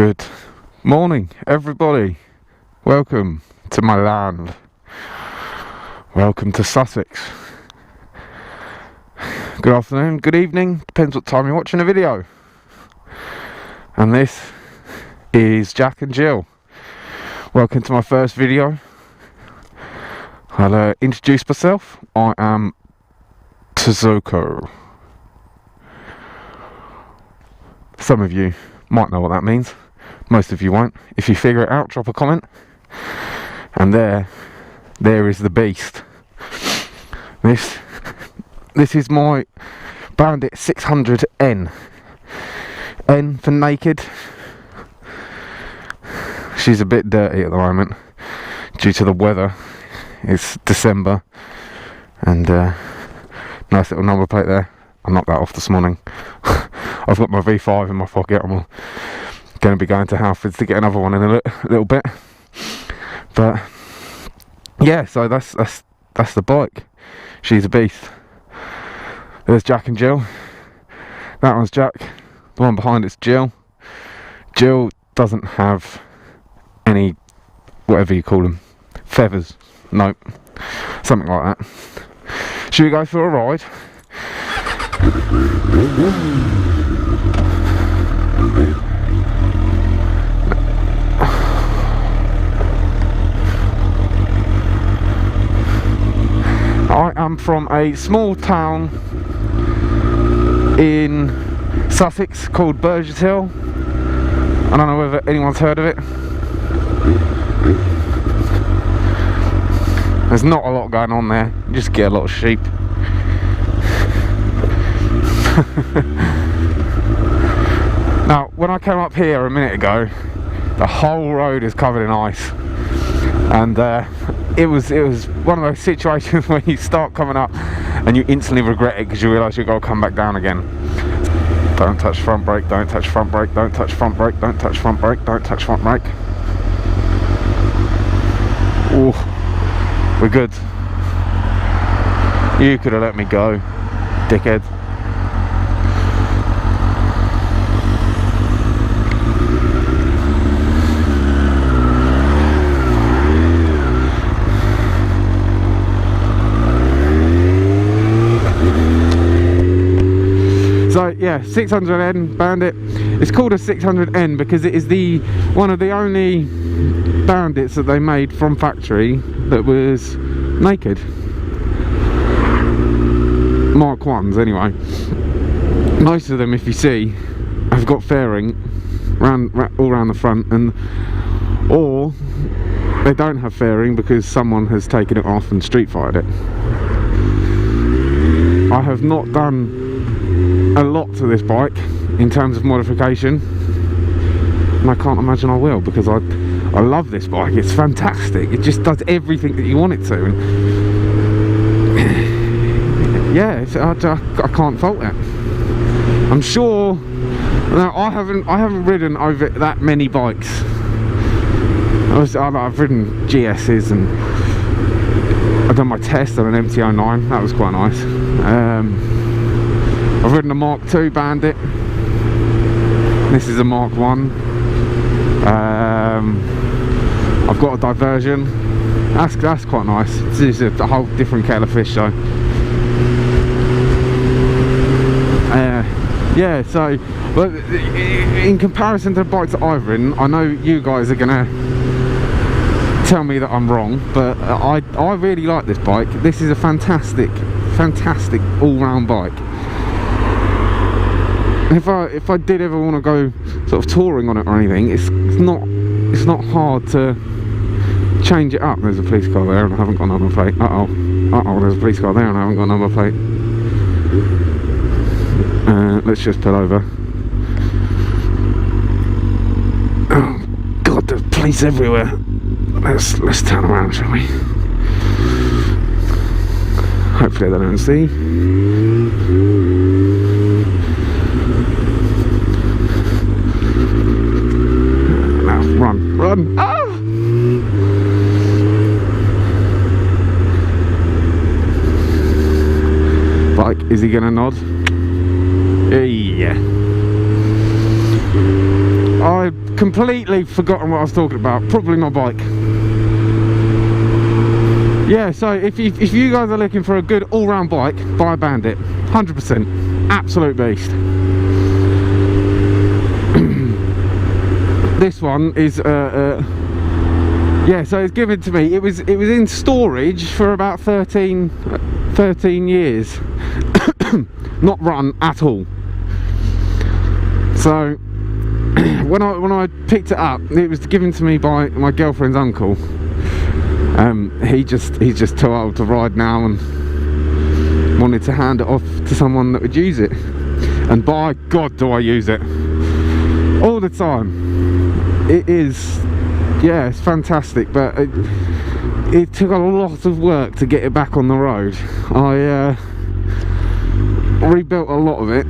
Good morning, everybody. Welcome to my land. Welcome to Sussex. Good afternoon, good evening, depends what time you're watching the video. And this is Jack and Jill. Welcome to my first video. I'll introduce myself. I am Tozoku. Some of you might know what that means. Most of you won't. If you figure it out, drop a comment. And there is the beast. This is my Bandit 600n. N for naked. She's a bit dirty at the moment due to the weather. It's December, and nice little number plate there. I knocked that off this morning. I've got my V5 in my pocket. I'm going to be going to Halfords to get another one in a little bit. But yeah, so that's the bike. She's a beast. There's Jack and Jill. That one's Jack. The one behind it's Jill. Jill doesn't have any, whatever you call them, feathers. Nope, something like that. Should we go for a ride? I am from a small town in Sussex called Burgess Hill. I don't know whether anyone's heard of it. There's not a lot going on there, you just get a lot of sheep. Now, when I came up here a minute ago, the whole road is covered in ice. And it was one of those situations where you start coming up and you instantly regret it because you realise you've got to come back down again. Don't touch front brake, don't touch front brake, don't touch front brake, don't touch front brake, don't touch front brake. Ooh, we're good. You could have let me go, dickhead. So yeah, 600n Bandit. It's called a 600n because it is one of the only Bandits that they made from factory that was naked. Mark 1s anyway. Most of them, if you see, have got fairing all around the front, or they don't have fairing because someone has taken it off and street fired it. I have not done a lot to this bike in terms of modification, and I can't imagine I will, because I love this bike. It's fantastic. It just does everything that you want it to, and yeah, I can't fault it. I'm sure. Now, I haven't ridden over that many bikes. I've ridden GS's, and I've done my test on an MT-09. That was quite nice. I've ridden a Mark II Bandit. This is a Mark 1. I've got a diversion. That's quite nice. This is a whole different kettle of fish, though. Yeah, so, but in comparison to the bikes that I've ridden, I know you guys are gonna tell me that I'm wrong, but I really like this bike. This is a fantastic all-round bike. If I did ever want to go sort of touring on it or anything, it's not hard to change it up. There's a police car there and I haven't got a number plate. There's a police car there and I haven't got a number plate. Let's just pull over. Oh God, there's police everywhere. Let's turn around, shall we? Hopefully they don't see. Run! Ah! Bike, is he gonna nod? Yeah. I completely forgotten what I was talking about. Probably my bike. Yeah, so if you guys are looking for a good all-round bike, buy a Bandit. 100%. Absolute beast. This one is yeah, so it's given to me. It was in storage for about 13 years. Not run at all. So when I picked it up, it was given to me by my girlfriend's uncle. He's just too old to ride now and wanted to hand it off to someone that would use it. And by God, do I use it all the time. It is, yeah, it's fantastic, but it took a lot of work to get it back on the road. I rebuilt a lot of it.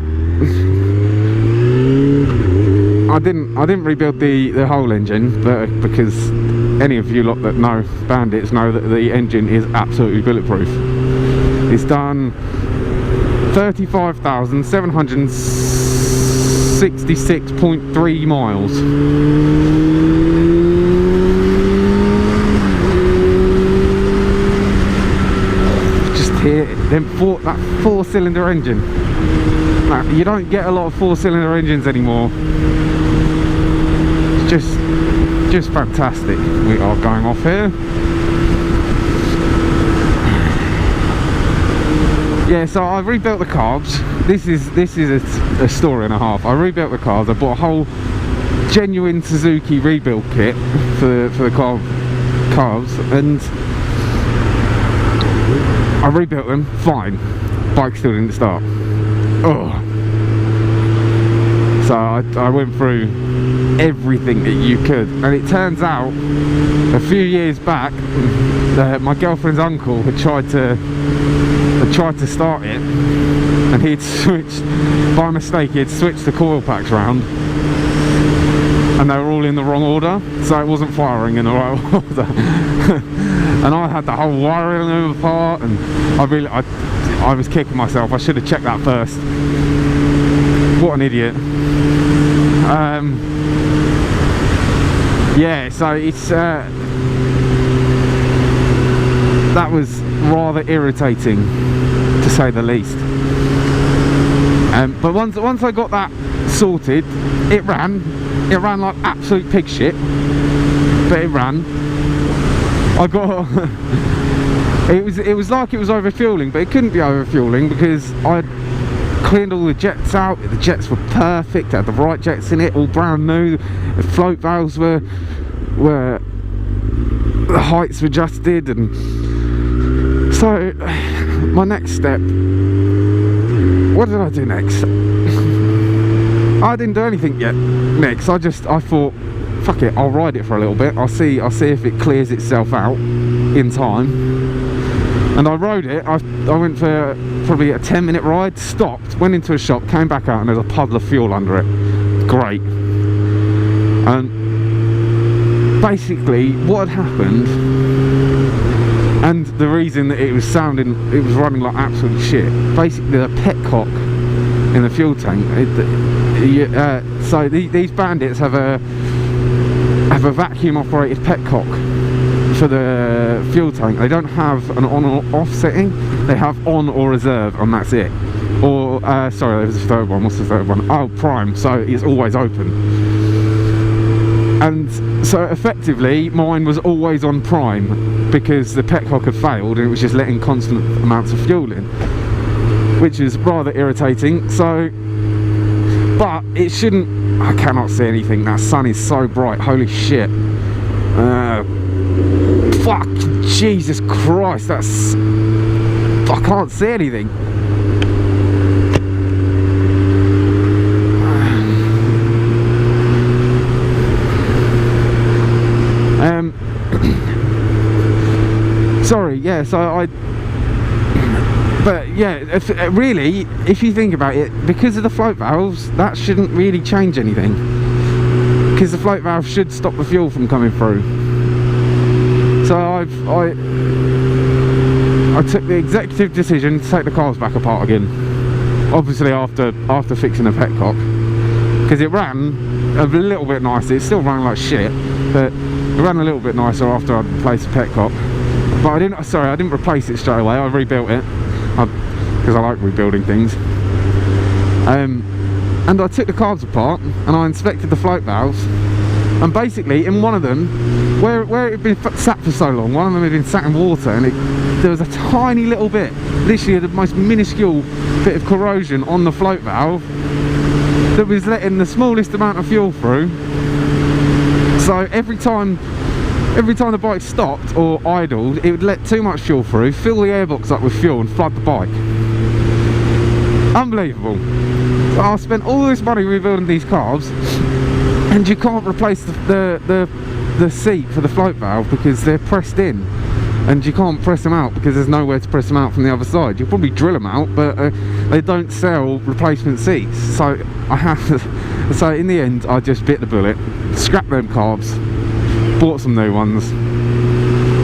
I didn't rebuild the whole engine, but because any of you lot that know Bandits know that the engine is absolutely bulletproof. It's done 35,766.3 miles. Just hear that 4-cylinder engine. Now, you don't get a lot of 4-cylinder engines anymore. It's just fantastic. We are going off here. Yeah, so I rebuilt the carbs. This is a story and a half. I rebuilt the carbs. I bought a whole genuine Suzuki rebuild kit for the carbs, and I rebuilt them. Fine. Bike still didn't start. Oh. So I went through everything that you could, and it turns out a few years back my girlfriend's uncle had tried to start it, and he'd switched, by mistake, he'd switched the coil packs round, and they were all in the wrong order, so it wasn't firing in the right order. And I had the whole wiring them apart, and I was kicking myself. I should have checked that first. What an idiot. Yeah, so it's that was rather irritating, to say the least. But once I got that sorted, it ran like absolute pig shit, but it ran. I got it was like it was overfueling, but it couldn't be overfueling because I cleaned all the jets out. The jets were perfect, had the right jets in it, all brand new. The float valves were the heights were adjusted, and so my next step, what did I do next? I didn't do anything yet next. I thought, fuck it, I'll ride it for a little bit. I'll see if it clears itself out in time. And I rode it. I went for probably a 10-minute ride, stopped, went into a shop, came back out, and there's a puddle of fuel under it. Great. And basically what had happened, and the reason that it was running like absolute shit, basically the petcock in the fuel tank, so these Bandits have a vacuum operated petcock for the fuel tank. They don't have an on or off setting, they have on or reserve, and that's it. Or sorry, there's a third one. What's the third one? Oh, prime, so it's always open. And so effectively mine was always on prime because the petcock had failed and it was just letting constant amounts of fuel in, which is rather irritating. So, but it shouldn't, I cannot see anything. That sun is so bright, holy shit. Fuck, Jesus Christ, I can't see anything. Sorry, yeah, so but yeah, really, if you think about it, because of the float valves, that shouldn't really change anything, because the float valve should stop the fuel from coming through. So I took the executive decision to take the cars back apart again, obviously after fixing the petcock, because it ran a little bit nicer. It still ran like shit, but it ran a little bit nicer after I'd replaced the petcock. But I didn't replace it straight away. I rebuilt it because I like rebuilding things. And I took the carbs apart and I inspected the float valves, and basically in one of them, where it had been sat for so long, one of them had been sat in water, and there was a tiny little bit, literally the most minuscule bit of corrosion on the float valve that was letting the smallest amount of fuel through. So every time the bike stopped or idled, it would let too much fuel through, fill the airbox up with fuel and flood the bike. Unbelievable. So I spent all this money rebuilding these carbs, and you can't replace the seat for the float valve because they're pressed in, and you can't press them out because there's nowhere to press them out from the other side. You'll probably drill them out, but they don't sell replacement seats. So I have to, so in the end I just bit the bullet, scrapped them carbs, bought some new ones,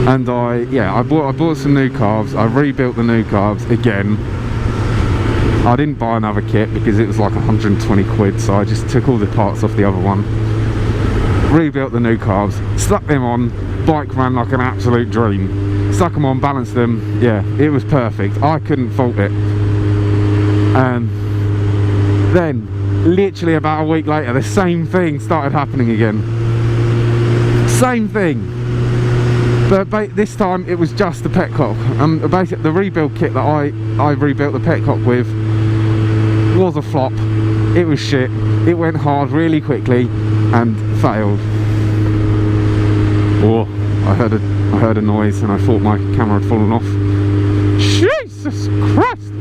and I bought some new carbs. I rebuilt the new carbs again. I didn't buy another kit because it was like 120 quid, so I just took all the parts off the other one, rebuilt the new carbs, stuck them on. Bike ran like an absolute dream. Stuck them on, balanced them, yeah, it was perfect. I couldn't fault it. And then literally about a week later, the same thing started happening again. Same thing, but this time it was just the petcock. Basically the rebuild kit that I rebuilt the petcock with was a flop. It was shit. It went hard really quickly and failed. Oh, I heard a noise and I thought my camera had fallen off. Jesus Christ!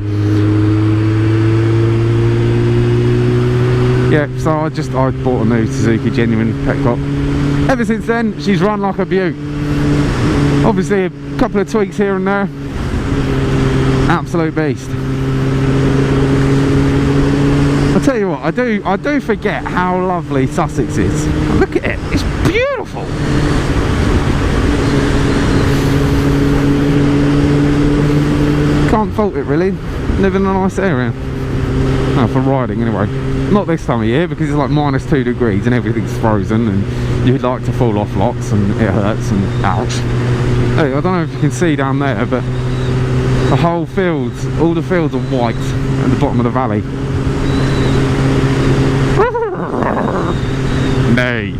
Yeah, so I bought a new Suzuki genuine petcock. Ever since then, she's run like a beaut. Obviously, a couple of tweaks here and there. Absolute beast. I tell you what, I do forget how lovely Sussex is. Look at it, it's beautiful. Can't fault it really. Live in a nice area. No, for riding anyway. Not this time of year because it's like -2 degrees and everything's frozen and you'd like to fall off lots and it hurts and ouch. Hey, I don't know if you can see down there, but the whole field, all the fields are white at the bottom of the valley. Nay.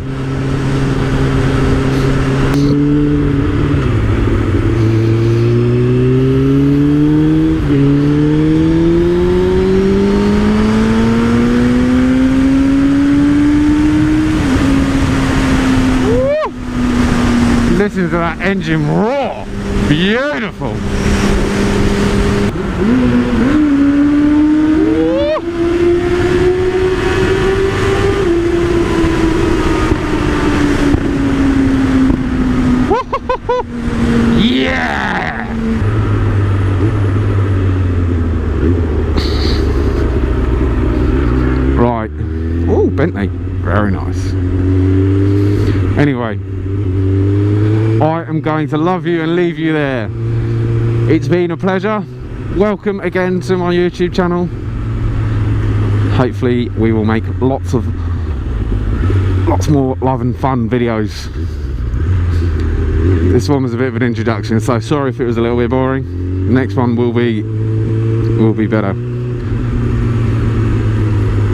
Listen to that engine roar. Beautiful. Yeah. Right. Oh, Bentley. Very nice. Anyway, I am going to love you and leave you there. It's been a pleasure. Welcome again to my YouTube channel. Hopefully we will make lots more love and fun videos. This one was a bit of an introduction, so sorry if it was a little bit boring. The next one will be better.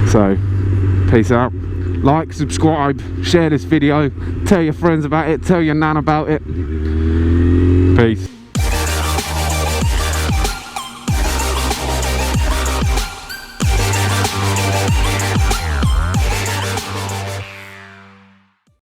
So peace out. Like, subscribe, share this video, tell your friends about it, tell your nan about it. Peace.